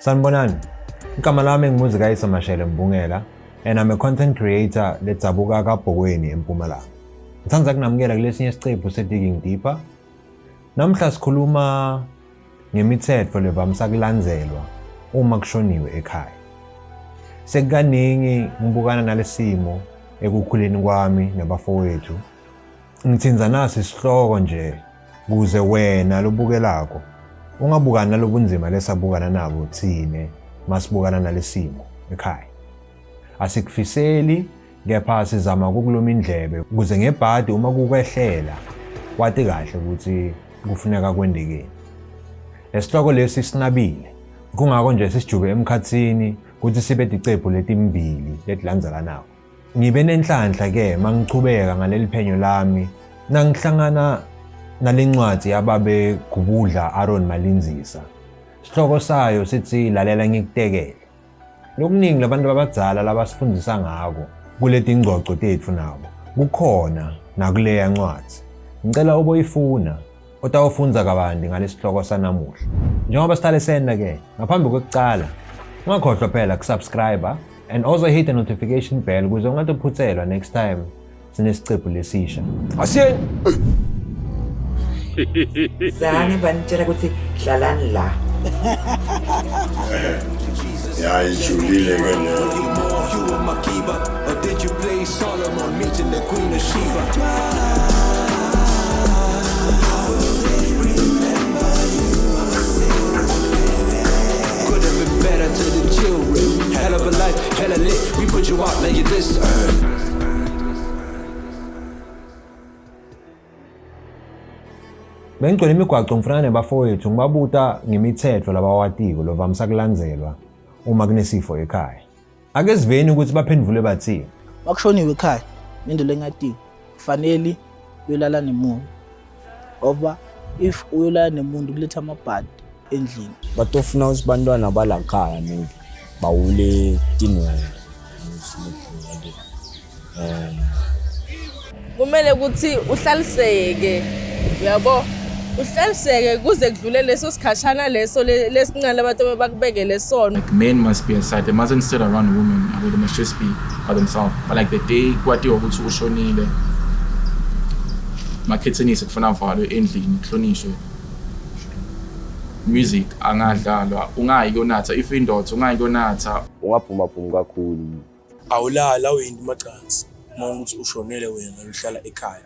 Sanibonani, igama lami ngimuzika Isamashele Mbungela and I'm a content creator letsabuka kaBhokweni eMpumalanga. Ngithanda kunamukela kulesinye isiqephu se-Digging Deeper. Namhla sikhuluma ngemithetho levamisa kulandzelwa uma kushoniwe ekhaya. Sekukaningi ngibukana nalesimo ekukhuleni kwami nabafowethu. Ngithinza nasi isihloko nje kuze wena lobukelako ungabukana nalobunzima lesabukana nabo thine masibukana nalesimo ekhaya. Asikufiseli kepha sizama ukuluma indlebe kuze ngebhadi uma kukwehlela wathi kahle ukuthi kufuneka kwendekeni. Lesihloko lesi sinabile kungako nje sisijube emkhathini ukuthi sibe icephu letimbili letilandzelanayo. Ngibe nenhlanhla ke mangichubeka ngaleli phenyo lami nangihlangana nalencwadi yababe Gubudla Aaron Malinzisa. Isihloko sayo sithi lalela ngikutekele. Lokuningi labantu abadala labasifundisa ngako kuleti ingcoco tethu nabo kukhona nakuleya ncwadi. Ngicela uboyifuna utawufunza kabanti ngalesihloko sanamuhla. Njengoba sihlale senda ke ngaphambi kokucala ungakhohlwa phela kusubscribe and also hit the notification bell ukuze ungatophutselwa next time sinesicephu lesisha. Asiyeni. Zange banitshela ukuthi hlalani la. Ya ijulile ke lo. Hell of a life, hella lit. We put you out like you deserve. Bengicela imigwaco ngifana nebafowethu ngibabuta ngemithetho labawatiko lovamisa kulandzelwa uma kunesifo ekhaya. Ake siveni ukuthi baphendvule bathi makushoniwe ekhaya indlela engadingi kufanele uyolala nemuntu ngoba if uyolala nemuntu kuletha amabhadi endlini batofuna ukuthi bantwana balakhaya maybe bawule tinwele kumele ukuthi uhlaliseke uyabo uhlaliseke kuze kudlule leso sikhashana leso lesincane abantu bakubekele sona. Men must be aside, they mustn't sit around women, they must just be by themselves. But like the day kwatiwa ukuthi ushonile makhetheni kufuna mfalo endlini kuhlonishwe music angadlalwa ungayi konatha if indoda ungayi konatha ungaphuma kakhulu awulala uyinto macansi uma ukuthi ushonele wena uhlala ekhaya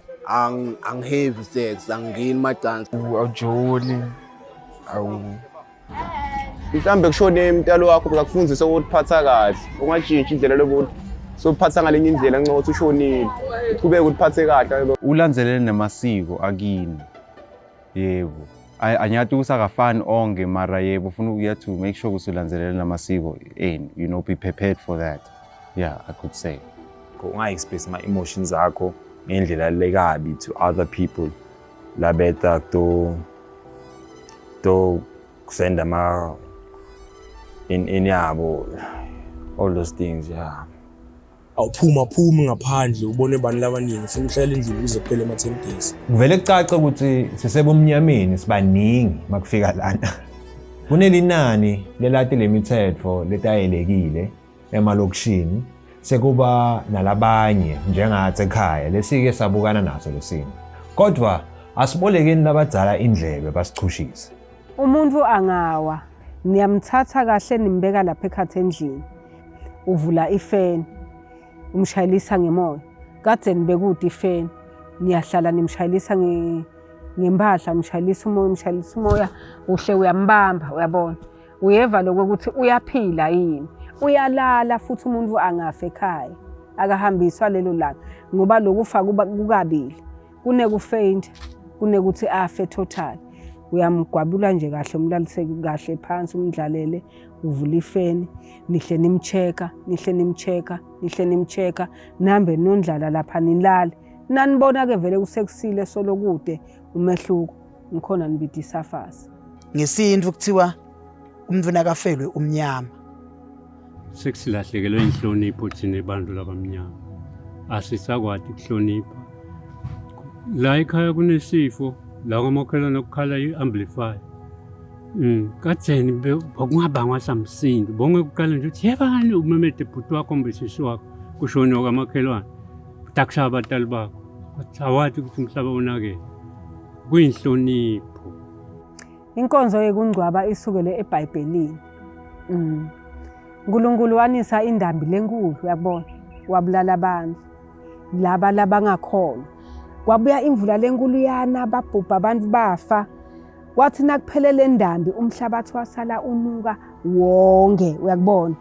angheavy sex angini macansi awujoli mhlambe kushone umntalo wakho bekakufundisa ukuphatha kahle ungajintshi indlela lokuthi sophatha ngalenye indlela nxa uthi ushonile uqhubeke ukuphathe kahle ulandzelele namasiko akini yebo anyathi usakafani onke mara yebo ufuna you have to make sure ukuthi ulandzelele namasiko and you know be prepared for that. Yeah, I could say unga express my emotions akho ngendlela lekabi to other people la better to send them out in yabo all those things. Yeah, awuphuma ngaphandle ubone bani labaningi ufuna uhlala endlini uze kuphele ama 10 days. Kuvele kucace ukuthi sisebomnyameni sibaningi makufika lana. Kunelinani lelati lemithetho letayelekile emalokishini sekuba nalabanye njengathi ekhaya lesike sabukana naso lesimo. Kodwa asibolekeni labadzala indlebe basichushise. Umuntu angawa niyamthatha kahle nimbeka lapha ekhathe endlini. Uvula ifeni umshayelisa ngemoya. Kade nibekude ifeni niyahlala nimshayelisa ngempahla umshayelisa umoya uhle uyambamba uyabona. Uyeva lokuthi uyaphila yini. Uyalala futhi umuntu angafa ekhaya akahambiswa lelo langa ngoba lokufa kukabili kunekufaint kunekuthi afe total. Uyamgwabula nje kahle umlalise kahle phansi umdlalele uvula ifeni nihle nimcheka nambe nondlala lapha nilala nanibona ke vele kusekusile solokude umehluko ngikhona nibidi safasi ngesintu kuthiwa umntwana kafelwe umnyama sesilahlekelwe inhlonipho thina abantu labamnyama asisakwadi kuhlonipha la ekhaya kunesifo la kwamakhelwane okukhala i-amplifier kadzeni bekungabangwa samsindo bonke kuqala nje uthi yebani umemede bhuti wakho mbesisi wakho kushona kwamakhelwane utakushaya abatali bakho kodwa awathi ukuthi umhlaba unakele kuyinhlonipho. Inkonzo yekungcwaba isukele eBhayibhelini. uNkulunkulu wanisa indambi lenkulu uyabona wabulala abantu laba labangakholwa. Kwabuya imvula lenkulu yana babhubha abantu bafa. Kwathi nakuphelele indambi umhlabathi wasala unuka wonke uyakubona.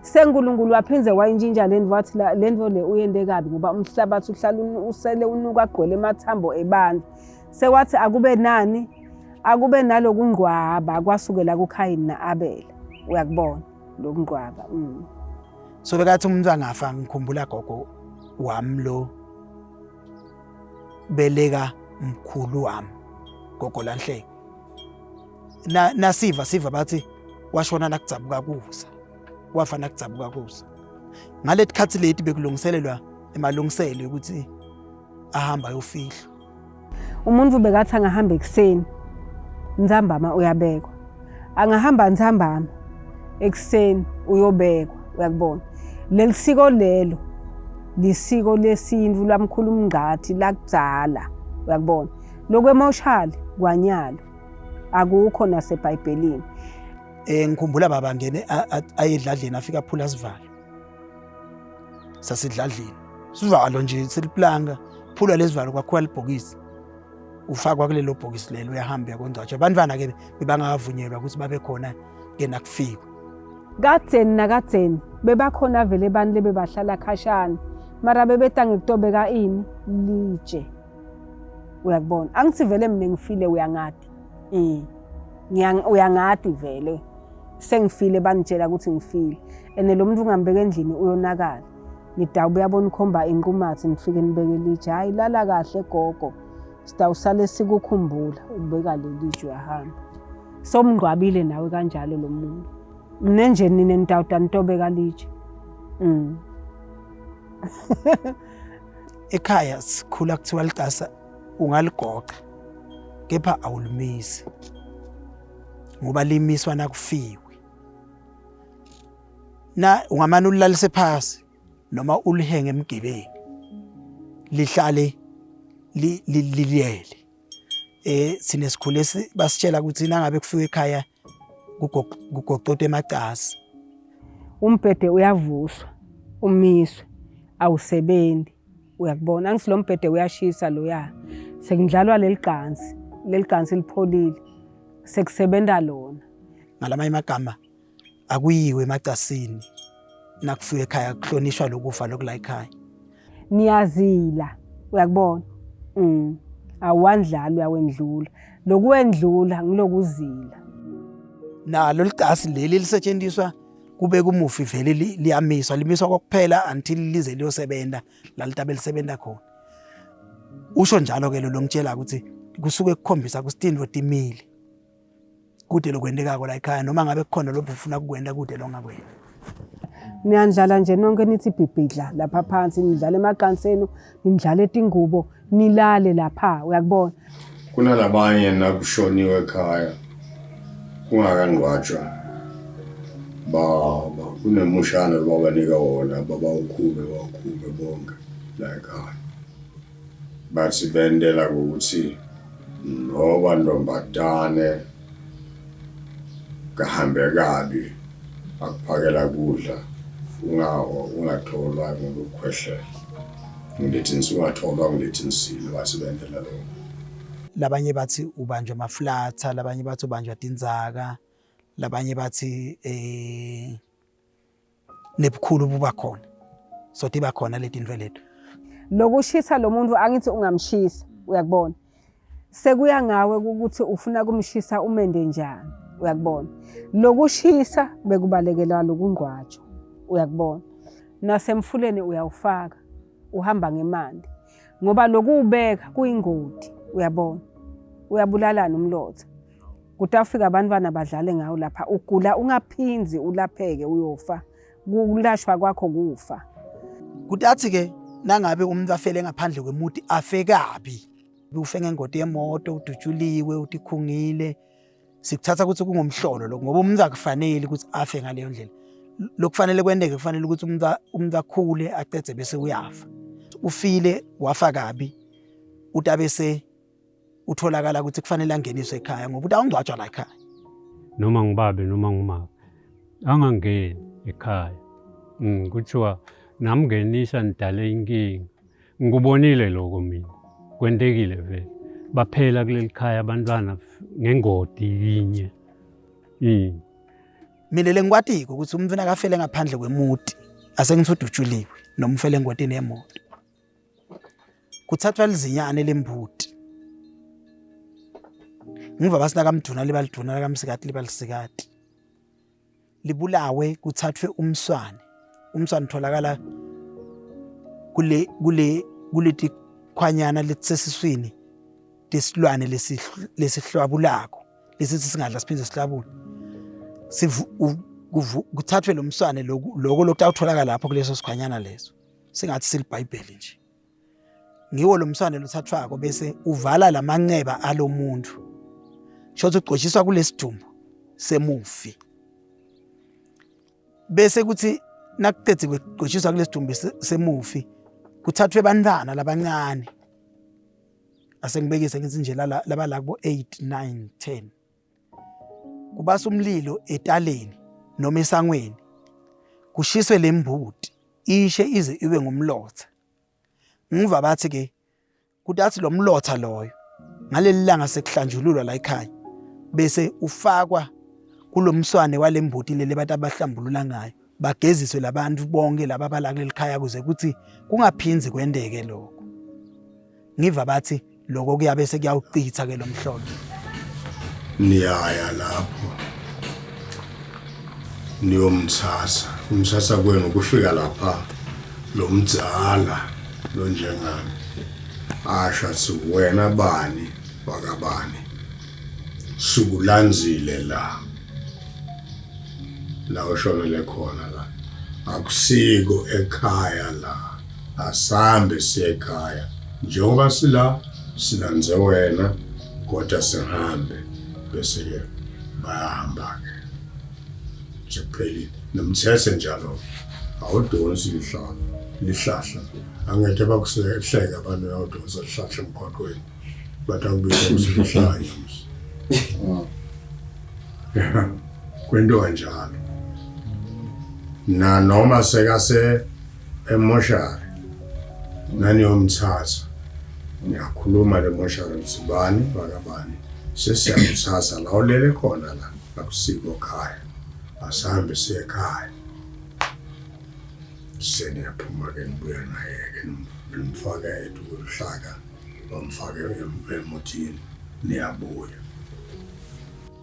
SeNkulunkulu waphinze wayintshintsha lendvo wathi lendvo le uyende kabi ngoba umhlabathi uhlala usele unuka agqwele emathambo ebantu. Sewathi akube nani akube nalokungcwaba kwasukela kuKhayini naAbela uyakubona lokungcwaba. So bekathi umuntu angafa ngikhumbula gogo wami lo beleka mkhulu wami gogo Lanhleke. Siva bathi washona nakudzabuka kusa wafa nakudzabuka kusa. Ngalethi khathi leti bekulungiselelwa emalungiselo ukuthi ahamba ayofihla. Umuntu bekathi angahamba ekseni nzambama uyabekwa. Angahamba nzambama ekseni uyobekwa uyakubona. Lelisiko lelo lisiko lesintu lamkhulu umngqathi lakudzala uyakubona. Lokwemoshali kwanyalo akukho naseBhayibhelini. Ngikhumbula baba ngene ayedladleni afika phula sivalo. Sasidladleni. Sivalo nje seliplanga phula lesivalo kwakho libhokisi. Ufakwa kulelo bhokisi lelo uyahamba yakondwatsha. Abantwana ke bebangavunyelwa ukuthi babe khona ke nakufika. Kadzeni nakadzeni bebakhona vele abantu lebebahlala khashana mara bebeta ngikutobeka ini litshe. Uyakubona angithi vele mina ngifile uyangadi. Uyangadi vele sengifile banitshela ukuthi ngifile ene lo muntu ungambeka endlini uyonakala. Nidawuba uyabona ukhomba inqumathi nifike nibeke litshe hayi lala kahle gogo. Sitawusale sikukhumbula ubeka lelitshe uyahamba. Somngcwabile nawe kanjalo lo muntu. Mina nje nine nitawuta nitobeka litshe. Ekhaya sikhula kuthiwa licasa ungaligoqa kepha awulimisi ngoba limiswa nakufiwe. Na ungamane ulilalise phasi noma ulihenge emgibeni lihlale liliyele. Sine sikhule basitshela ukuthi nangabe kufika ekhaya kugoqote emacasi. Umbhede uyavuswa umiswe awusebenzi uyakubona angithi lo mbhede uyashisa loya sekudlalwa leligansi lipholile sekusebenza lona. Ngalamanye amagama akuyiwe emacasini nakufika ekhaya kuhlonishwa lokufa lokula ekhaya. Niyazila uyakubona. Awandlala uyawendlula lokuwendlula ngilokuzila. Nalo licasi leli lisetshenziswa kube kumufi vele liyamiswa limiswa kokuphela until lize liyosebenza la litabe lisebenza khona. Usho njalo ke lo ngitshela ukuthi kusuke kukhombisa kusitindvo timile kude lokwendekako la ekhaya noma ngabe kukhona lo ufuna kukwenda kude lo ngakwenza. Niyandlala nje nonke nithi bhibhidla lapha phansi nidlala emaganseni nidlala etingubo nilale lapha uyakubona. Kunalabanye nakushoniwe ekhaya kungakangcwatshwa baba kunemushana babanika wona baba ukhube bonke la ekhaya. Bathi bendela ukuthi noba ntombazane kahambe kabi akuphakela kudla ungatholwa ngokukhwehlela. Ngilethi nsingatholwa ngilethi nsile bathi bendela lo. Labanye bathi ubanjwa amaflatha, labanye bathi ubanjwa tindzaka, labanye bathi nebukhulu buba khona. So tiba khona leti ndwe lethu. Lokushisa lo muntu angithi ungamshisa uyakubona. Sekuya ngawe ukuthi ufuna kumshisa umende njani uyakubona. Lokushisa bekubalekela lokungcwatshwa uyakubona. Nasemfuleni uyawufaka uhamba ngemandi ngoba lokubeka kuyingodi uyabona. Uyabulalana umlotha. Kutafika abantwana badlale ngawo lapha ugula ungaphinzi ulapheke uyofa. Kulashwa kwakho kufa. Kutathi ke nangabe umuntu afele ngaphandle kwemuti afe kabi. Ufe ngengoti yemoto udutshuliwe utikhungile sikuthatha ukuthi kungumhlolo lokho ngoba umuntu akufanele ukuthi afe ngaleyo ndlela. Lokufanele kwendeke kufanele ukuthi umuntu akhule acede bese uyafa. Ufile wafa kabi utabese utholakala ukuthi kufanele angeniswe ekhaya ngoba uthi awungcwatshwa la ekhaya. Noma ngibabe noma ngimama angangeni ekhaya. Kuthiwa namngenisa nidale inkinga. Ngikubonile lokho mina. Kwendekile vele. Baphela kuleli khaya abantwana ngengodi yinye. Mina lengikwatiko ukuthi umuntu akafele ngaphandle kwemuti asengithi udutshuliwe noma ufele engotini yemoto. Kuthathwa lizinyane lembuti. Ngiva basina kamduna libaliduna kamsikati libalisikati. Libulawe kuthathwe umswane. Umswane utholakala kuleti khwanyana letsesiswini desilwane lesihlwabulako lesithi singadla siphinde sihlabule. Kuthathwe lo mswane lokho lokutholakala lapho kuleso sikhwanyana leso singathi siliBhayibheli nje. Ngiwo lo mswane lothathwako bese uvala lamanceba alomuntu. Shothi ugqoshiswa kulesidumbu semufi. Bese kuthi nakuqedwe kugqoshiswa kulesidumbu semufi kuthathwe abantwana labancane. Asengibekise ngithi nje laba la kubo 8 9 10. Kubasa umlilo etaleni noma esangweni. Kushiswe lembuti ishe ize ibe ngumlotha. Ngiva bathi ke kudathi lo mlotha loyo ngaleli langa sekuhlanjululwa la ekhaya bese ufakwa kulomswane walembuti lele bathi abahlambulula ngayo bageziswe labantu bonke laba bala kuleli khaya kuze kuthi kungaphinzi kwendeke lokho. Ngiva bathi lokho kuyabe sekuyawucitha ke lo mhlolo. Niyaya lapho niyomthatha umthatha kwenu kufika lapha lo mdzala lo njengami asha siwena bani wakabani sukulanzile la ushonele khona la akusiko ekhaya la asambe siye ekhaya njengoba silanze wena kodwa sihambe bese ke bahamba ke nje pheli nomthetho njalo awudonsi lihlahla angeke bakuhleka abantu awudonsa lihlahla emgwaqweni bathi angibizwa kusihlahla kwento kanjalo na noma sekase emoshari nani yomthatha niyakhuluma le moshari sibani bakabani sesiyamthatha la ulele khona la akusiko ekhaya asambe siye ekhaya seniyaphuma ke nibuya naye ke nimfaka eduhlaka bamfake emotini niyabuya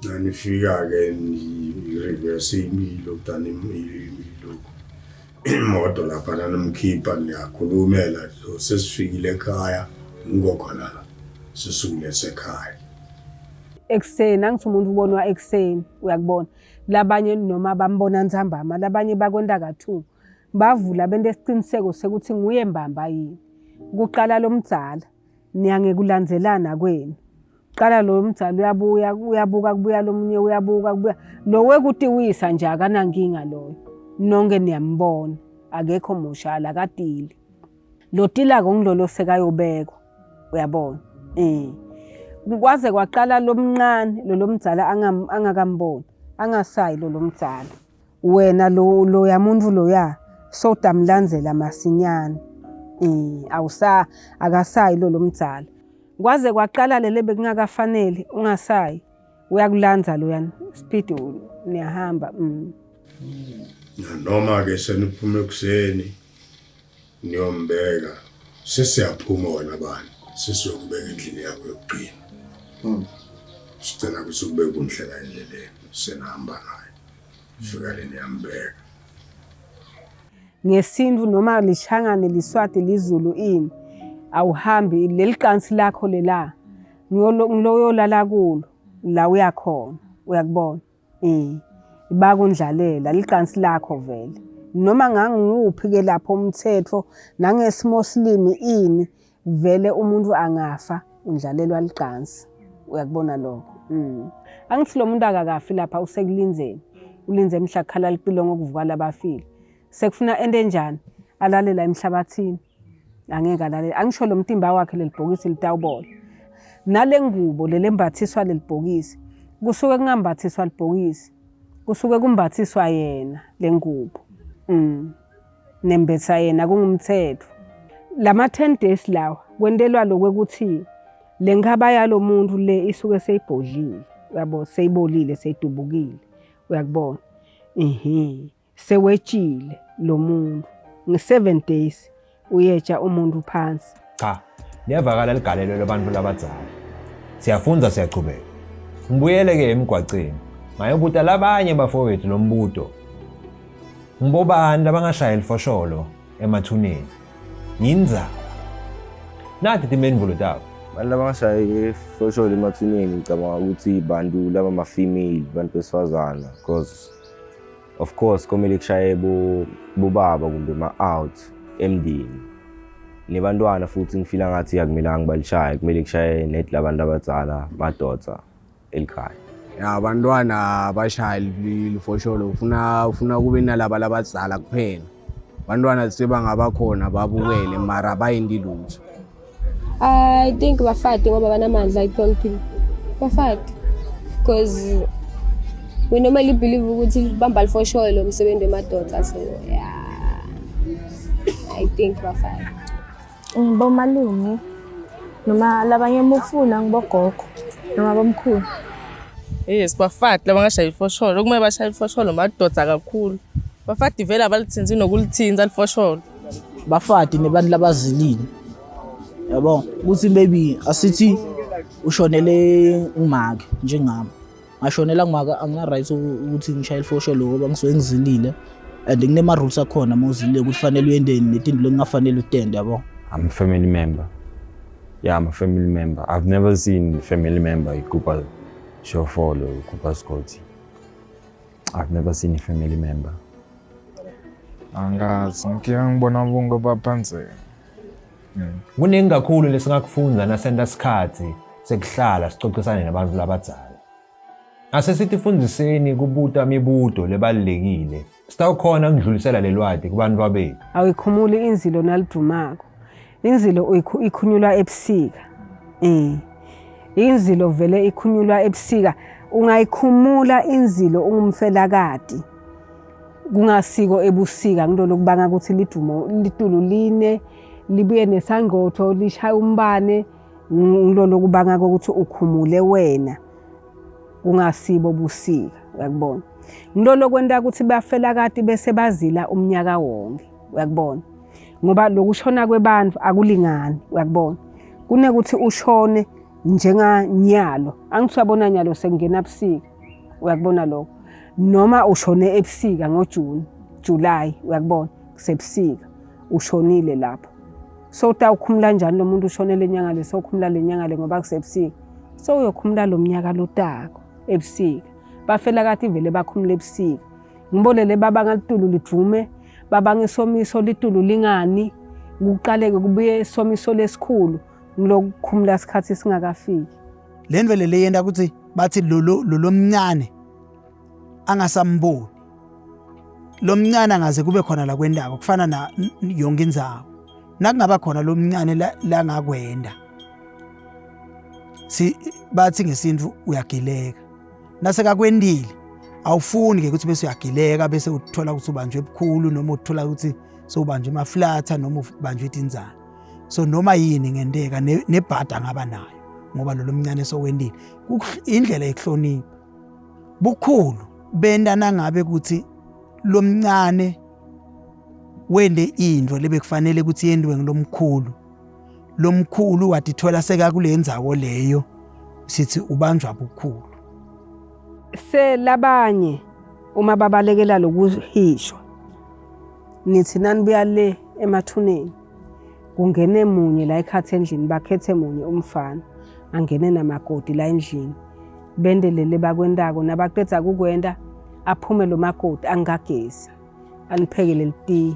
nanifika ke ni-reverse imilo kutani imilo imoto lapha nanomkhipha niyakhulumela sesifikile ekhaya ngokhona la sesukule sekhaya. Ekseni angithi umuntu ubonwa ekseni uyakubona labanye noma bambona ntambama labanye bakwenda kathu bavula bento esiqiniseko sekuthi nguye mbamba yini kuqala lo mdzala niyange kulandzelana kwenu qala lo mdzala uyabuka kubuya lomunye uyabuka kubuya lo wekutiwisa nje akanankinga loyo nonke niyambona akekho mushala akadili lo tila ngongilolo sekayobekwa uyabona kwaze kwaqala lomncane lo mdzala angakamboni angasayi lo mdzala wena lo yamuntu lo ya so damlandzela masinyane akasayi lo mdzala kwaze kwaqala lele bekungakafanele ungasayi uyakulandza lo yana speed niyahamba noma ke seniphume ekuseni niyombeka sesiyaphuma wena bani sesiyokubeka endlini yakho yokugcina sicela ukuthi ubeke umhlela endleleni senahamba naye fika le niyambeka ngesintu noma lishangane liswati lizulu ini awuhambi leliqansi lakho lela ngiloyo lala kulo la uyakhona uyakubona bakundlalela liqansi lakho vele noma nganguphi ke lapho umthetho nangesimoslimi ini vele umuntu angafa undlalelwa liqansi uyakubona lokho Angithi lo muntu akakafi lapha usekulinzeni. Ulinze mhla khala liqilo ngokuvuka labafile. Sekufuna ende njani alalela emhlabathini. Angeke alalela. Angisho lo mtimba wakhe lelibhokisi litawubola. Nale ngubo lelembathiswa lelibhokisi. Kusuke kungambathiswa libhokisi. Kusuke kumbathiswa yena lengubo. Nembetha yena kungumthetho. Lama 10 days lawa kwendelwa lokwekuthi lengaba yalo muntu le isuke seyibhodlile. Uyabo seyibolile seyidubukile. Uyakubona? Sewetshile lo muntu. Nge7 days uyeja umuntu phansi. Cha, liyavakala ligalelo labantu labadzala. Siyafunza siyachubeka. Ngibuyele ke emgwaceni. Ngayobuta labanye bafowethu lo mbuto. Ngibobani labangashaya elifosholo emathuneni. Yindzaba. Nathi timendvulo tabo. Abantu labangashaya elifosholo emathuneni ngicabanga ukuthi bantu laba ma-female, bantu besifazana, because of course komele kushaye bobaba kumbe ma-out emndeni. Nebantwana futhi ngifila ngathi akumelanga balishaye, kumele kushaye net labantu abadzala madoda elikhaya. Ya abantwana bashaya lifosholo ufuna kube nalaba labadzala kuphela. Abantwana sebangaba khona babukele mara bayindi lutho. I think bafati ngoba banamandla I told people. Bafati because we normally believe ukuthi bamba lifosholo umsebenzi emadoda, so yeah. I think bafati. Bomalume noma labanye mufuna ngibogogo noma bomkhulu. Yes, bafati labangashaya ifosholo. Okumele bashaya ifosholo madoda kakhulu. Bafati vele abalithinzi nokulithinza lifosholo. Bafati nebantu labazilini. Yabo, ukuthi maybe asithi ushonele umake njengami. Ngashonela ngumaka angina right ukuthi ngishaya ifosholo ngoba ngisuke ngizilile and nginema rules akhona mawuzilile ukuthi fanele uyendeni netinto longafanele utende yabo. I'm a family member. Yeah, I'm a family member. I've never seen a family member ikupa shofolo, ikupa skoti. I've never seen a family member. Angazi ngiyangibona bonke baphansi. Kuningi kakhulu lesingakufunza nasenta sikhathi sekuhlala sicocisane nabantu labadzala. Asesitifundiseni kubuta imibuto lebalulekile. Sitawukhona ngidlulisela lelwati kubantu babethu. Awikhumuli inzilo nalidumako. Inzilo ikhunyulwa ebusika. Inzilo vele ikhunyulwa ebusika. Ungayikhumula inzilo ungumfelakati. Kungasiko ebusika ngilo lokubanga ukuthi litulu line libuye nesangotho lishaya umbane ngilo lokubanga ukuthi ukhumule wena. Kungasibo busika uyakubona. Ngilo lokwenda ukuthi bafelakati bese bazila umnyaka wonke uyakubona. Ngoba lokushona kwebantu akulingani uyakubona. Kunekuthi ushone njenganyalo. Angisabona nyalo sekungena ebusika uyakubona lokho. Noma ushone ebusika ngoJune, July uyakubona kusebusika ushonile lapho. So utawukhumula kanjani lo muntu ushonele inyanga le sokhumula lenyanga le ngoba kusebusika. So uyokhumula lo mnyaka lotako ebusika. Bafelakati vele bakhumula ebusika. Ngibolele baba ngalitulu lijume, baba ngesomiso litulu lingani, kuqaleke kubuye isomiso lesikhulu ngilokukhumula isikhathi singakafiki. Lendvele leyenda ukuthi bathi lo mncane angasamboni. Lo mncane angaze kube khona la kwendako kufana na yonke indzawo. Nakungaba khona lo mncane la ngakwenda. Bathi ngesintu uyagileka. Nasekakwendile awufuni ke ukuthi bese uyagileka bese uthola ukuthi ubanjwe ebukhulu noma uthola ukuthi sobanjwe emaflatha noma ubanjwe itinzana. So noma yini ngendeka nebhada ngaba nayo ngoba lo mncane sowendile. Indlela yokuhlonipha. Bukhulu benda nangabe ukuthi lo mncane wende into lebekufanele ukuthi yendwe ngilomkhulu. Lo mkhulu watithola seka kulendzawo leyo sithi ubanjwa bukhulu. Selabanye uma babalekela lokuhishwa nithi nanibuya le emathuneni kungene munye la ekhathe endlini bakhethe munye umfana angene namakoti la endlini bendelele bakwendako nabaqedza ukukwenda aphume lo makoti angagezi aniphekele litiye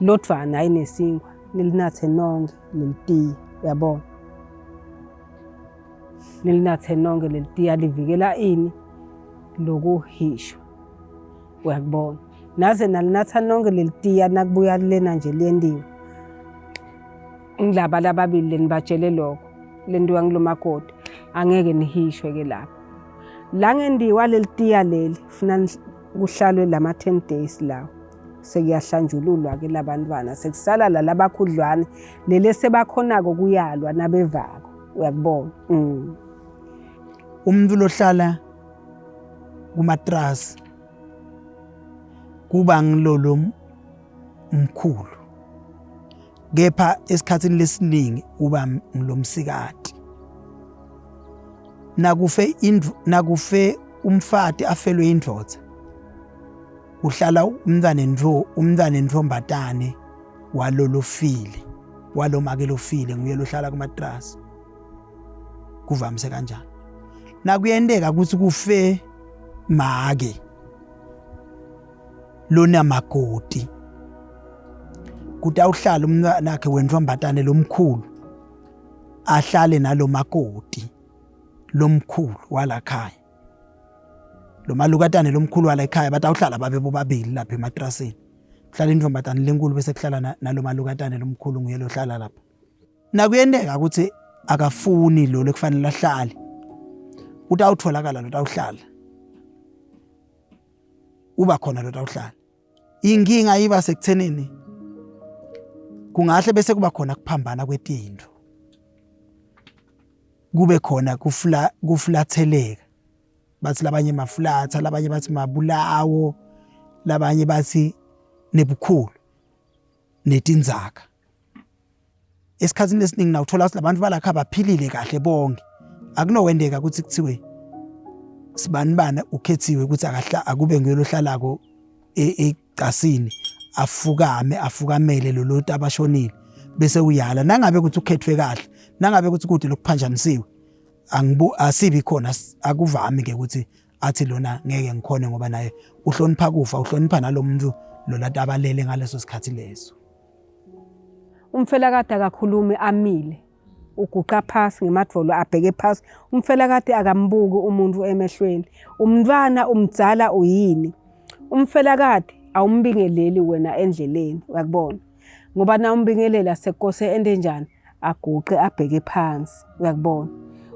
lodvana ayinesingwa nilinathe nonke lelitiye uyabona. nilinathe nonke leli tiya livikela ini lokuhishwa. Uyakubona. Naze nalinatha nonke leli tiya nakubuya lena nje liyendiwe. Ngilaba lababili lenibajele lokho. Lendiwa ngilomakoti. Angeke nihishwe ke lapho. La ngendiwa leli tiya leli funa kuhlalwe lama 10 days lawo. Sekuyahlanjululwa ke labantwana sekusala la labakhudlwane lele sebakhonako kuyalwa nabevako. Uyakubona. Umuntu lohlala kumatras kuba ngilolo mkhulu. Kepha esikhatsini lesiningi uba ngilomsikati. Nakufe umfati afelwe indvodza. Uhlala umntwana entfombatane walolofile. Walomakelofile nguye lohlala kumatras. Kuvamise kanjani. Nakuyendeka ukuthi kufe make lona makoti. Kuthi awuhlala umntwana wakhe wentfombatane lomkhulu ahlale nalomakoti lomkhulu walakhaya. Lo malukatane lomkhulu wala ekhaya bathi awuhlala babe bobabili lapha ematrasini. Uhlala intfombatane lenkulu bese kuhlala nalo malukatane lomkhulu nguye lohlala lapha. Nakuyendeka ukuthi akafuni lo lekufanele ahlale. Uthi awutholakala lo awuhlala. Uba khona lo awuhlala. Inkinga iba sekuthenini kungahle bese kuba khona kuphambana kwetinto. Kube khona kuflatheleka. Bathi labanye maflatha, labanye bathi mabulawo, labanye bathi nebukhulu netinzaka. Esikhatsini lesiningi na uthola ukuthi labantu balakha baphilile kahle bonke. Akunowendeka ukuthi kuthiwe sibanibana ukhethiwe ukuthi akube nguyolahlalako ecasini afukamele lo lot abashonile bese uyala nangabe ukuthi ukhethwe kahle nangabe ukuthi kude lokuphanjanisiwe asibi khona akuvami ke ukuthi athi lona ngeke ngikhone ngoba naye uhlonipha kufa uhlonipha nalomuntu lo lata abalele ngaleso sikhathi leso. Umfelakade akakhulumi amile uguqa phasi ngemadvolo abheke phasi. Umfelakade akambuki umuntu emehlweni. Umntwana umdzala uyini. Umfelakade awumbingeleli wena endleleni uyakubona. Ngoba na umbingelela sekose ende njani aguqe abheke phansi uyakubona.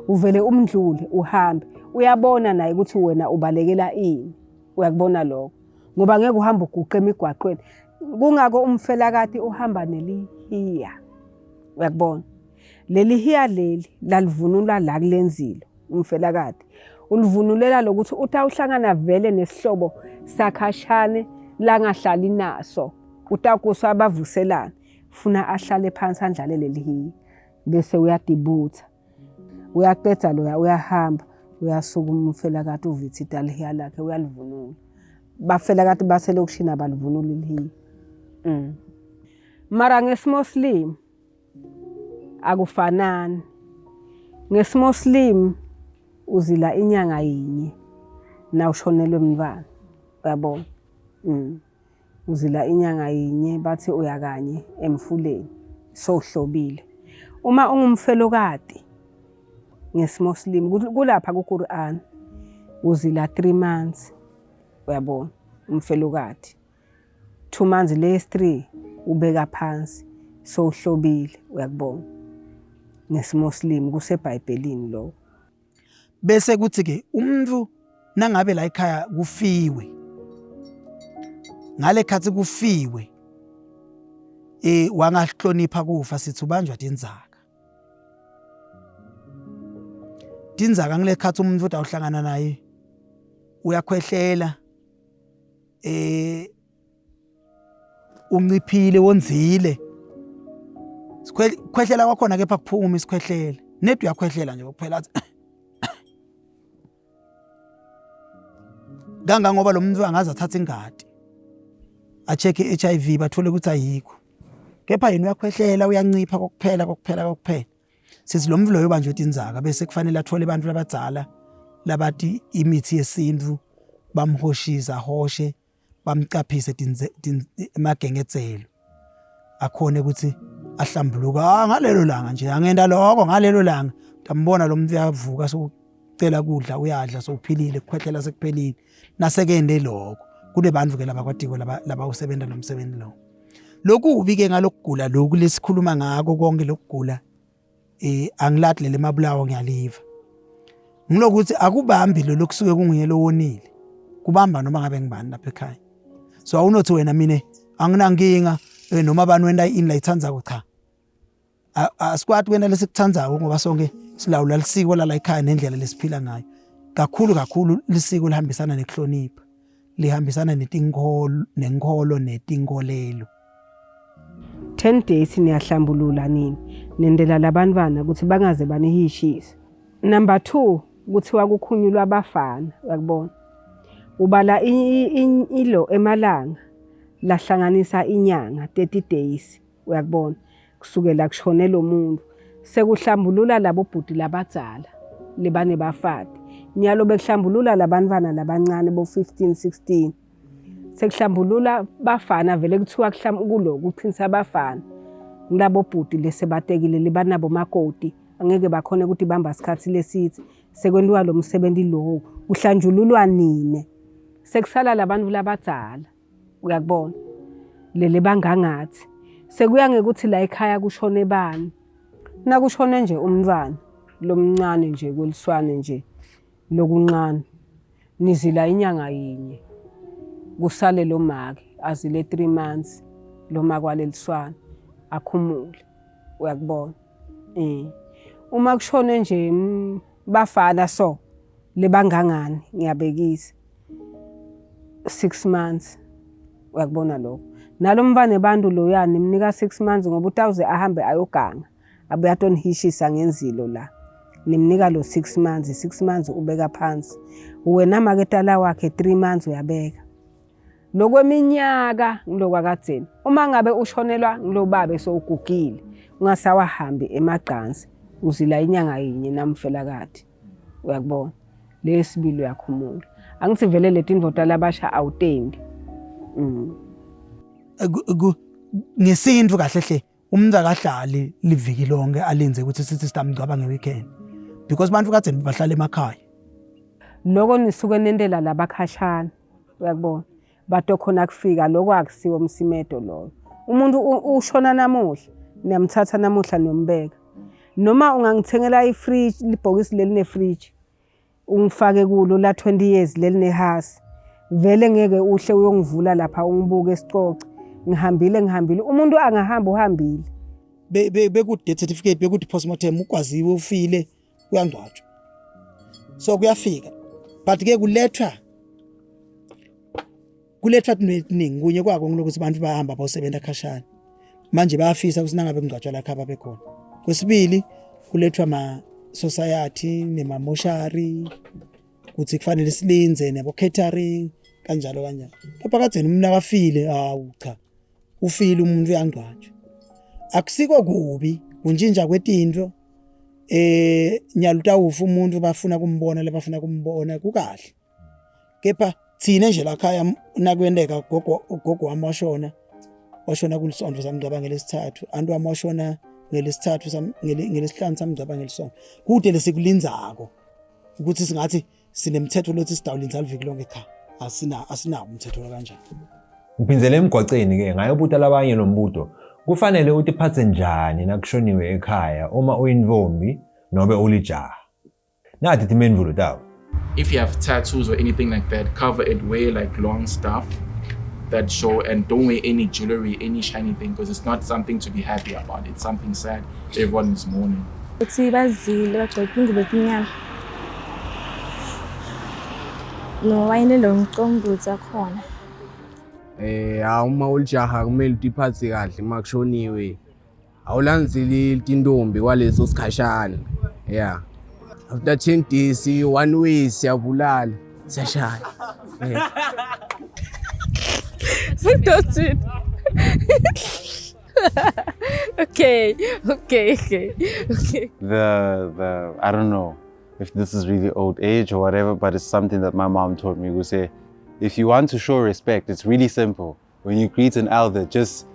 Uvele umndlule uhambe uyabona naye ukuthi wena ubalekela ini uyakubona lokho. Ngoba ngeke uhamba uguqe emigwaqweni. Kungako umfelakade uhamba nelihiya uyakubona. Leli hiya leli lalivunula la kulenzilo umfelakade. Ulivunulela lokuthi utawuhlangana vele nesihlobo sakhashane langahlali naso. Utakuswa abavuselana funa ahlale phansi andlale leli hiya bese uyadibutha. Uyaqedza lo uyahamba uyasuka umfelakade uvithita lihiya lakhe uyalivunula. Bafelakade baselokishini abalivunula lihiya. Mara ngeSmuslim akufanani. NgeSmuslim uzila inyanga yinye na ushonelwe umntwana uyabona. Uzila inyanga yinye bathi uyakanye emfuleni sohlobile. Uma ungumfelokade ngeSmuslim kulapha kuQuran uzila 3 months uyabona umfelokade. 2 months less 3 ubeka phansi sohlobile uyakubona. NgeSmuslim kuseBhayibhelini lo. Bese kuthi ke umuntu nangabe la ekhaya kufiwe. Ngale khathi kufiwe wangahlonipha kufa sithi ubanjwa tinzaka. Tinzaka ngale khathi umuntu uthi awuhlangana naye uyakhwehlela unciphile wonzile. Sikhwehlela kwakhona kepha kuphuma isikhwehlele. Nedwe uyakhwehlela nje kuphela athi ganga ngoba lo muntu angaze athathe ingadi a-check i-HIV bathole ukuthi ayikho. Kepha yena uyakhwehlela uyancipha kokuphela. Sithi lo muntu loyo banjwe tinzaka bese kufanele athole abantu labadzala labathi imithi yesintu bamhoshiza hoshe bamcaphise emagengetselo akhone ukuthi ahlambuluka ngalelo langa nje angenda lokho ngalelo langa tambona lo muntu uyavuka sokucela kudla uyadla sokuphilile kukhwehlela sekuphelile nasekende lokho kule bantu ke labakwatiko laba usebenza nomsebenzi lo lokubi ke ngalokugula lokhu lesikhuluma ngako konke lokugula angilathi lele mabulawo ngiyaliva ngilokuthi akubambi lo lokusuke kungiyelo wonile kubamba noma ngabe ngibani lapha ekhaya so awunothi wena mina anginankinga noma abantu wenda inla ithanza cha asikwati wena lesikuthandzako ngoba sonke silawula lisiko la ekhaya nendlela lesiphila ngayo kakhulu lisiko lihambisana nekuhlonipha lihambisana nenkolo netinkolelo 10 days niyahlambulula nini nendela labantwana ukuthi bangaze banihishise. Number 2 kuthiwa kukhunyulwa abafana uyakubona ubala ilo emalanga lahlanganisa inyanga 30 days uyakubona kusukela kushone lo muntu sekuhlambulula labo bhuti labadzala lebane bafati nyalo bekuhlambulula labantwana labancane bo 15 16 sekuhlambulula bafana vele kuthiwa kulo kuqhinisa abafana ngilabo bhuti lesebatekile libanabo makoti angeke bakhona ukuthi bamba isikhathi lesithi sekwenziwa lo msebenzi lo uhlanjululwa nine sekusala labantu labadzala uyakubona lele bangangathi sekuya ngekuthi la ekhaya kushone bani nakushone nje umntwana lomncane nje kweliswane nje lokuncane nizila inyanga yinye kusale lo maki azile 3 months lo makwaleliswana akhumule uyakubona uma kushone nje bafana so lebangangani ngiyabekisa 6 months uyakubona lokho nalo mvane bantu lo yani nimnika 6 months ngoba utawuze ahambe ayoganga abuya tonhishisa ngenzilo la nimnika lo 6 months 6 months ubeka phansi wena maketala wakhe 3 months uyabeka lokweminyaka ngilokwakatseni uma ngabe ushonelwa ngilobabe sowugugile ungasawahambi emagcansi uzila inyanga yinye namfela kathi uyakubona lesibili uyakhumula angisivele leti indvoda labasha awutembi ngesinto kahle hle umuntu akahlali liviki lonke alenze ukuthi sithi sitamgcaba ngeweekend because bantu kade bahlala emakhaya lokho nisuke nendela labakhashana uyakubona bato khona kufika lokho akusiwo umsimedo lo umuntu ushona namuhla niyamthatha namuhla niyombeka noma ungangithengela ifridge libhokisi leline fridge ungifake kulo la 20 years leline house vele ngeke uhle uyongivula lapha ungibuke esicoce ngihambile umuntu angahamba uhambile beku death certificate beku postmortem ukwaziwe ufile uyangcwatshwa so kuyafika but ke kulethwa ningi kunye kwako ngilokuthi abantu bahamba bayosebenza khashana manje bayafisa kusinangabe kungcwatshwa la khaba bekhona kwesibili kulethwa ma society nema moshari kuthi kufanele silinze nebo catering kanjalo lapha kade umuntu akafile cha ufile umuntu uyangcwatshwa akusiko kubi kunjinja kwetinto nyaluta ufu umuntu bafuna kumbona lebafuna kumbona kukahle kepha thina nje la khaya nakwendeka gogo wami washona kulisonto samngcwaba ngelesithathu antu wami washona ngelesithathu ngelesihlanu samngcwaba ngelisonto kude lesikulinzako ukuthi singathi sinemthetho lothi sidawulinza aliviki lonke cha asina umthetho kanjani Ngiphinzele emgwaceni ke ngayobuta labanye lo mbuto kufanele utiphathe njani nakushoniwe ekhaya uma uyinvombi nobe ulijaha nathi timendvulo tawo. If you have tattoos or anything like that, cover it, wear like long stuff that show, and don't wear any jewelry, any shiny thing, because it's not something to be happy about. It's something sad. Everyone is mourning. Uthi bazile bagcoka ingubo emnyama. No wayine lo mcombuthi akhona. Uma ulijaha kumele utiphathe kahle makushoniwe. Awulandzeli intombi kwaleso sikhashana. Yeah. After 10 days, 1 way siyabulala. Siyashaya. Okay. The I don't know if this is really old age or whatever, but it's something that my mom taught me. We say, if you want to show respect, it's really simple. When you greet an elder, just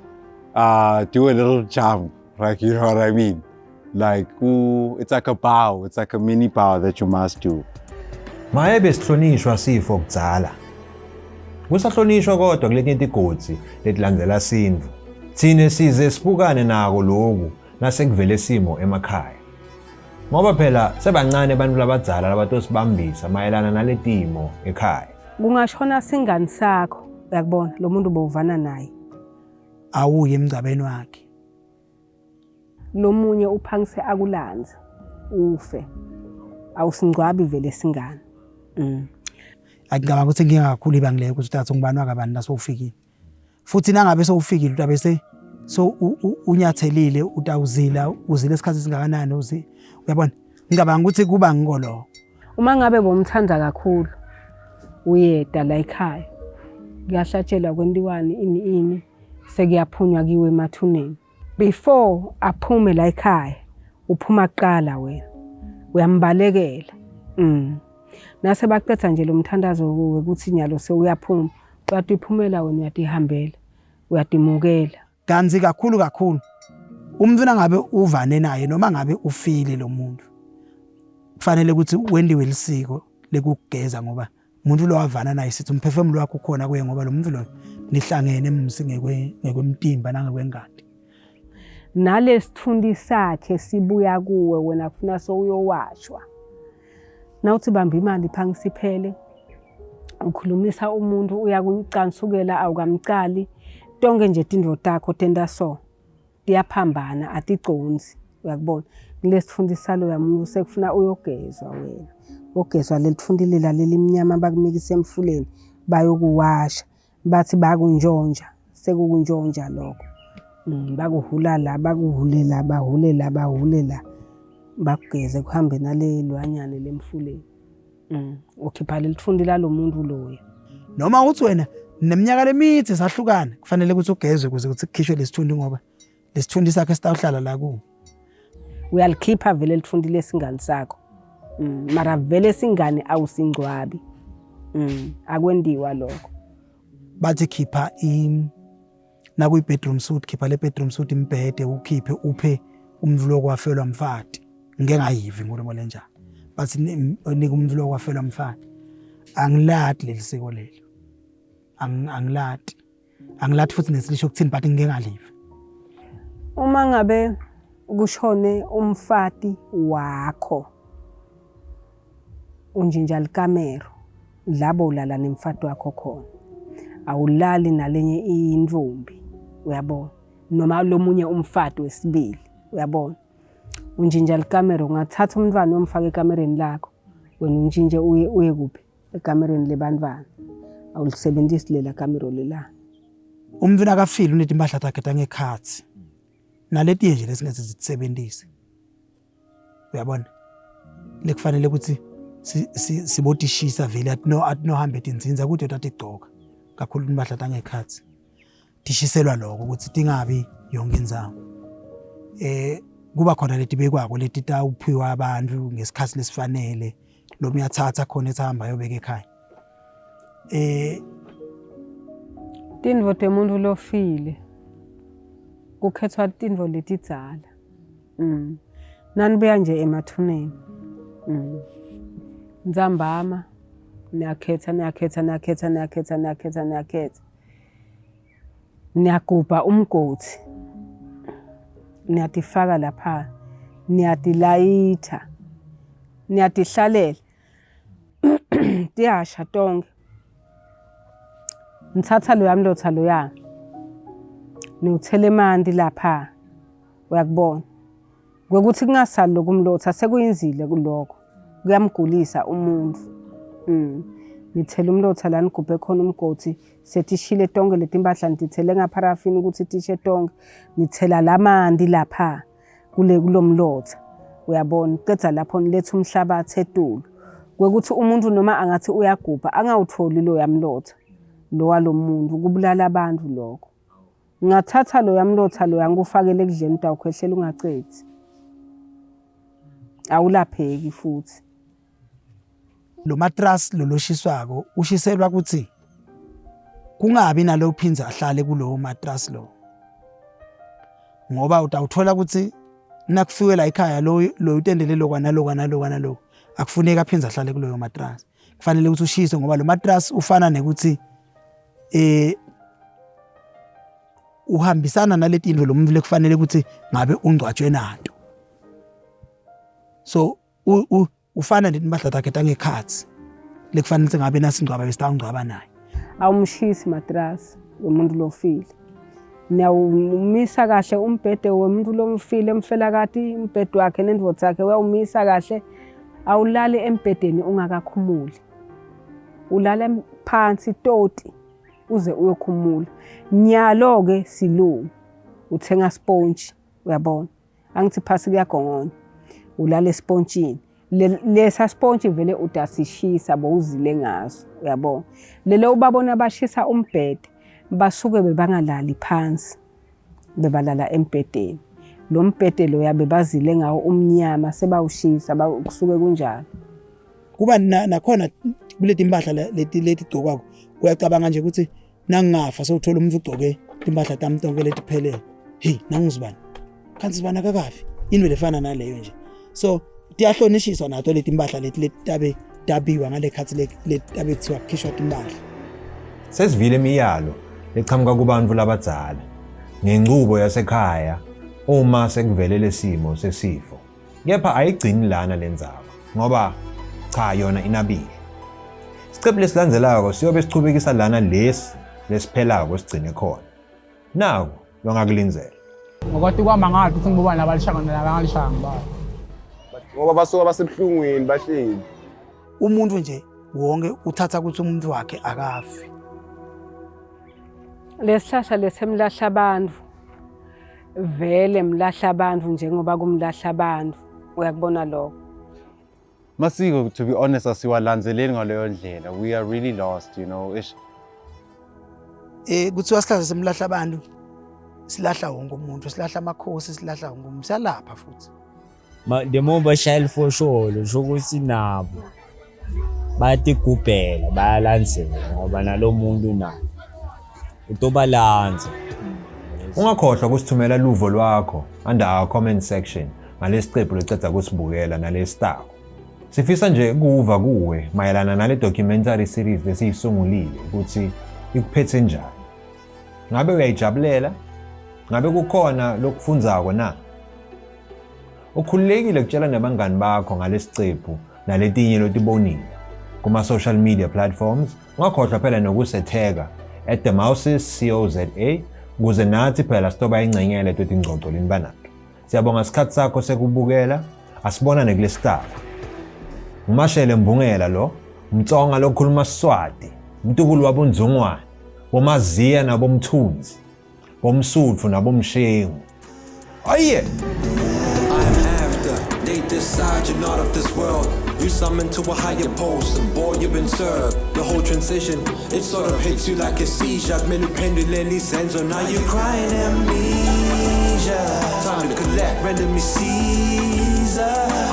do a little jump. Like, you know what I mean? Like, ooh, it's like a bow. It's like a mini bow that you must do. Maye besihlonishwa sifo kudzala. Kusahlonishwa kodwa kuletinye tigodi letilandzela sindvu. Thine size sibukane nako lokhu nasekuvele simo emakhaya. Ngoba phela sebancane abantu labadzala labatosibambisa mayelana naletimo ekhaya. Kungashona singani sakho, uyakubona lo muntu bowuvana naye. Awuye emgcabeni wakhe. Lo munye uphangise akulanze ufe. Awusingcwabi vele singani. Akungaba ukuthi ngiyinga kakhulu ibangileyo ukuthi uthathe ngubani wakabani la sowufikile. Futhi nangabe sowufikile utabe se so unyathelile utawuzila uzile isikhathi singakanani uzi. Uyabona? Ngicabanga ukuthi kuba ngikolo. Uma ngabe bomthanda kakhulu uyeda la ekhaya. Kuyahlatshelwa kwendiwani ini sekuyaphunywa kiwe emathuneni. Before aphume la ekhaya uphuma kuqala wena. Uyambalekela. Nase baqetha nje lo mthandazo kuwe ukuthi nyalo sewuyaphuma. Uyathi iphumela wena uyatihambela. Uyatimukela. Kanzi kakhulu. Umntwana ngabe uvane naye noma ngabe ufile lo muntu. Kufanele ukuthi wendiwe lisiko lekugeza ngoba umuntu lo wavana naye sithi umphefumulo wakhe ukhona kuye ngoba lo muntu lo nihlangene ngekwemtimba nangekwengadi. Nalesithundi sakhe sibuya kuwe wena kufuna sowuyowashwa. Nawuthi bamba imali phangisiphele ukhulumisa umuntu uyakucansukela awukamcali tonke nje tindvo takho tenda so tiyaphambana aticonzi uyakubona kulesifundisa lo yamuntu sekufuna uyogezwa wena ogezwa lelifundile laleminyama bakumikisa emfuleni bayokuwasha bathi bakunjonja sekukunjonja lokho bakuhulala bakuhulela bahulela bakugeze kuhambe nalelwanyane lemfuleni ukhipha lelifundile lo muntu loya noma uthi wena neminyaka lemithi sahlukana kufanele ukuthi ugezwe kuze ukuthi kukhishwe lesithundi ngoba lesithundi sakhe sitawuhlala la ku uyalikhipha vele lelifundile singani sakho mara vele singani awusingcwabi akwendiwa lokho bathi khipha nakuyi bedroom suit khipha le bedroom suit imbhede ukhiphe uphe umvulo kwafelwa mfati ngeke ngayivi ngolo lenjani bathi nika umvulo kwafelwa mfati angilati lelisiko lelo angilati futhi nesilisho ukuthini but ngeke ngalive uma ngabe kushone umfati wakho unjinja likamero labo ulala nemfati wakho khona awulali nalenye indvombi uyabona noma lomunye umfati wesibili uyabona unjinja likamero ungathatha umntwana umfaka ekamereni lakho wena unjinje uye kuphi ekamereni lebantwana awulisebenzisi lela kamero lela umntwana akafile unethi impahla zakhe tangekhathi naleti nje lesingeze zisebenzise uyabona lekufanele ukuthi sibotishisa vele atinohambe tinzinza ukuthi utatigcoka kakhulu impahla tangekhathi tishiselwa lokho ukuthi tingabi yonke inzawo kuba khona leti bekwako leti tawuphiwa abantu ngesikhathi lesifanele lo uyathatha khona ethamba yobeka ekhaya tindvo temuntu lofile kukhethwa tindvo letidzala nanibuya nje emathuneni ndzambama niyakhetha niyagubha umgodi niyatifaka lapha niyatilayitha niyatihlalela tiyasha tonke nithatha lo yamlotha lo ya niuthele mandi lapha uyakubona ngokuthi kungasali lokumlotha sekuyinzile kuloko kuyamgulisa umuntu nithele umlotha la nigubhe khona umgodi setishile tonke letimbahla nitithele ngaparafini ukuthi tishe tonke nithela lamandi lapha kulomlotha uyabona qedza lapho niletha umhlabathi etulu ngokuthi umuntu noma angathi uyagubha angawutholi lo yamlotha lo walomuntu kubulala abantu lokho ngathatha lo yamlotha lo yangufakele ekudleni utawukhwehlela ungacedi awulapheki futhi lo mattress lo loshiswako ushiselwa ukuthi kungabi nalo phinza ahlale kulowo mattress lo ngoba utawuthola ukuthi nakufike la ekhaya lo utendelelo kwanaloko akufuneka aphinza ahlale kuloyo mattress. Kufanele ukuthi ushise ngoba lo mattress ufana nekuthi uhambisana naleti into lo muntu lekufanele ukuthi ngabe ungcwatshwe nato. So ufana netimpahla takhe tangekhathi lekufanele ukuthi ngabe nasingcwaba besitangcwaba naye. Awumshisi mattress umuntu lofile. Nawumisa kahle umbhede womuntu lomfile emfelakati umbhede wakhe nendvodza yakhe uyawumisa kahle. Awulali embhedeni ungakakhumuli. Ulala phansi toti uze uyokhumula. Nyalo ke silungu. Uthenga sponge uyabona. Angithi phasi kuyagongona. Ulala esponjini. Lesa sponge vele udasishisa bowuzile ngaso uyabona. Lelo ubabona bashisa umbhede basuke bebangalali phansi. Bebalala embhedeni. Lo mbhede lo yabe bazile ngawo umnyama sebawushisa kusuke kunjalo. Kuba nakhona kuleti impahla leti gcokwako uyacabanga nje ukuthi nangafa sewuthola umuntu ugcoke impahla tamtonke letiphelele. Hey nangizibani. Kanti sibana kakafi. Into lefana naleyo nje. So tiyahlonishiswa nato leti impahla leti tabe dabiwa ngale khathi leti tabe kuthiwa khishwa impahla. Sesivile imiyalo echamuka kubantu labadzala ngenqubo yasekhaya uma sekuvele lesimo sesifo. Kepha ayigcini lana lenzaba ngoba cha yona inabile. Isiqephu lesilandzelako siyobe sichubekisa lana lesiphelako sigcine khona. Naku longakulinzela. Ngokuthi kwama ngathi ukuthi ngibona abalishanga nabangalishanga ngibani. Ngoba basuka basebuhlungweni bahleli. Umuntu nje wonke uthatha ukuthi umuntu wakhe akafi. Lesihlahla lesemlahla abantu. Vele mlahla abantu njengoba kumlahla abantu. Uyakubona lokho. Masiko, to be honest, asiwalandzeleli ngaleyo ndlela. We are really lost, you know. Kuthiwa sihlahla semlahla abantu silahla wonke umuntu, silahla amakhosi, silahla wonke umuntu, siyalapha futhi. The more bashayela fosholo ukuthi nabo bayatigubhela bayalandzela ngoba nalo muntu naye utobalanza. Ungakhohlwa kusithumela luvo lwakho under our comment section ngalesiqephu leceda kusibukela nalesitako. Sifisa nje ukuva kuwe mayelana nale documentary series lesiyisungulile ukuthi ikuphethe njani. Ngabe uyayijabulela? Ngabe kukhona lokufundzako na? Ukhululekile ukutshela nabangani bakho ngalesiqephu naletinye lotibonile kuma social media platforms. Ungakhohlwa phela nokusetheka @themouses.co.za ukuze nathi phela sitoba ingcenyele totingcoco linibanato. Siyabonga isikhathi sakho sekubukela. Asibonane kulesitako. Umashele Mbungela lo, umtsonga lokhuluma Swati, umtukulu wabunzungwane, bomaziya nabomthunzi, bomsuthu nabomshengu. Aye. They decide you're not of this world. You summon to a higher post, and boy, you've been served. The whole transition, it sort of hits you like a seizure. Many pendulum sense, now you're crying amnesia. Time to collect, render me Caesar.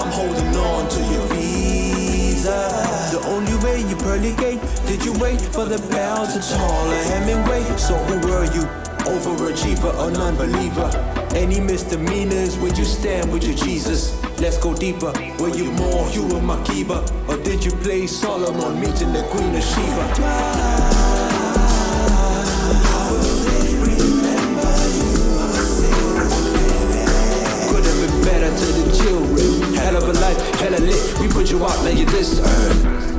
I'm holding on to your visa. The only way you pearly gate, did you wait for the bell to toll a Hemingway? So who were you? Overachiever or non-believer? Any misdemeanors when you stand with your Jesus? Let's go deeper. Were you more you and Makiba? Or did you play Solomon meeting the Queen of Sheba? Could have been better to the children. Hell of a life, hella lit. We put you out, now you this earth.